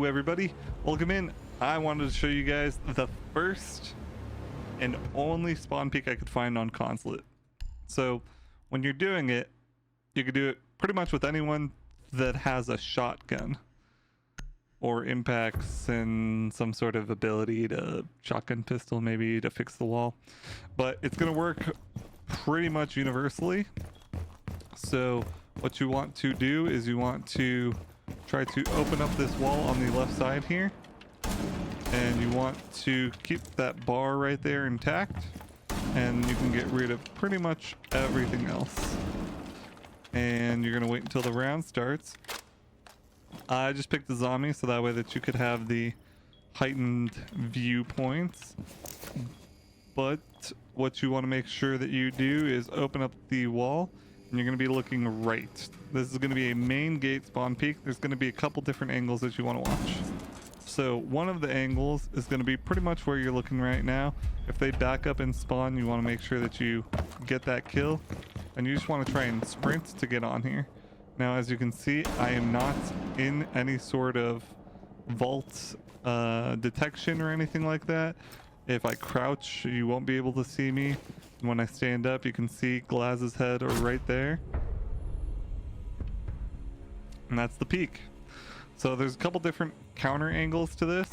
everybody, welcome in. I wanted to show you guys the first and only spawn peak I could find on Consulate. So when you're doing it, you could do it pretty much with anyone that has a shotgun or impacts and some sort of ability to shotgun pistol maybe to fix the wall, but it's going to work pretty much universally. So what you want to do is you want to try to open up this wall on the left side here, and you want to keep that bar right there intact, and you can get rid of pretty much everything else. And you're gonna wait until the round starts. I just picked the zombie so that way that you could have the heightened viewpoints, but what you want to make sure that you do is open up the wall, and you're going to be looking right. This is going to be a main gate spawn peak. There's going to be a couple different angles that you want to watch. So one of the angles is going to be pretty much where you're looking right now. If they back up and spawn, you want to make sure that you get that kill, and you just want to try and sprint to get on here. Now, as you can see, I am not in any sort of vault detection or anything like that. If I crouch, you won't be able to see me. When I stand up, you can see Glaz's head or right there. And that's the peak. So there's a couple different counter angles to this,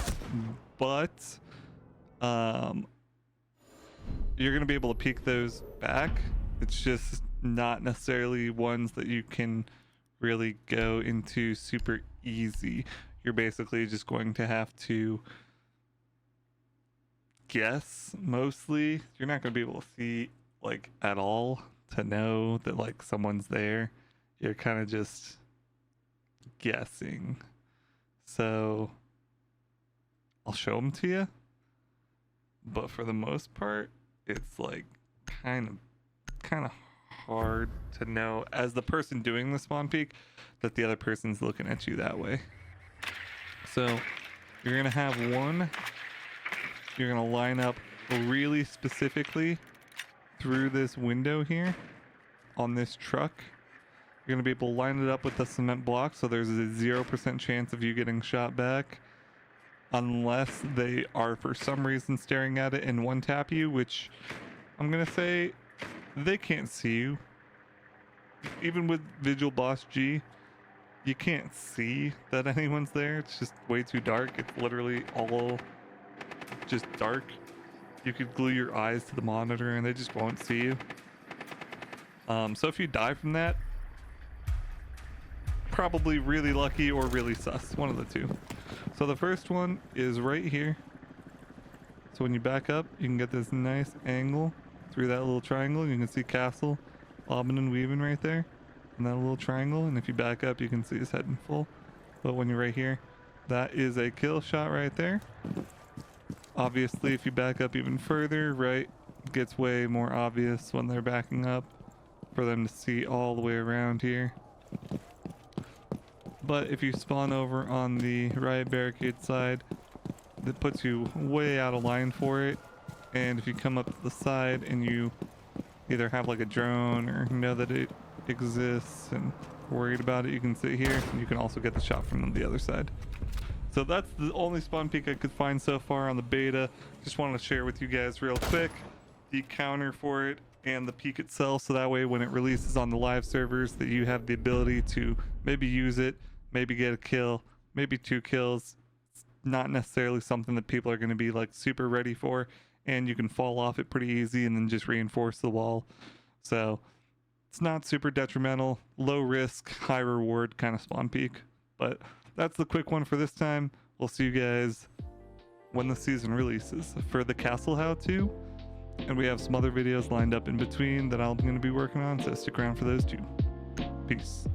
but you're going to be able to peek those back. It's just not necessarily ones that you can really go into super easy. You're basically just going to have to guess mostly. You're not going to be able to see like at all to know that like someone's there. You're kind of just guessing. So I'll show them to you, but for the most part it's like kind of hard to know as the person doing the spawn peek that the other person's looking at you that way. So you're gonna have one. You're going to line up really specifically through this window here on this truck. You're going to be able to line it up with the cement block, so there's a 0% chance of you getting shot back unless they are for some reason staring at it and one tap you, which I'm going to say they can't see you. Even with Vigil Boss G, you can't see that anyone's there. It's just way too dark. It's literally all just dark. You could glue your eyes to the monitor and they just won't see you. So if you die from that, probably really lucky or really sus, one of the two. So the first one is right here. So when you back up, you can get this nice angle through that little triangle. You can see Castle bobbing and weaving right there in that little triangle, and if you back up you can see his head in full. But when you're right here, that is a kill shot right there. Obviously, if you back up even further, right, it gets way more obvious when they're backing up for them to see all the way around here. But if you spawn over on the right barricade side, that puts you way out of line for it. And if you come up to the side and you either have like a drone or know that it exists and worried about it, you can sit here and you can also get the shot from the other side. So that's the only spawn peak I could find so far on the beta. Just wanted to share with you guys real quick the counter for it and the peak itself, so that way when it releases on the live servers that you have the ability to maybe use it, maybe get a kill, maybe 2 kills. It's not necessarily something that people are going to be like super ready for, and you can fall off it pretty easy and then just reinforce the wall. So it's not super detrimental, low risk, high reward kind of spawn peak. But that's the quick one for this time. We'll see you guys when the season releases for the castle how-to, and we have some other videos lined up in between that I'm going to be working on, so stick around for those too. Peace.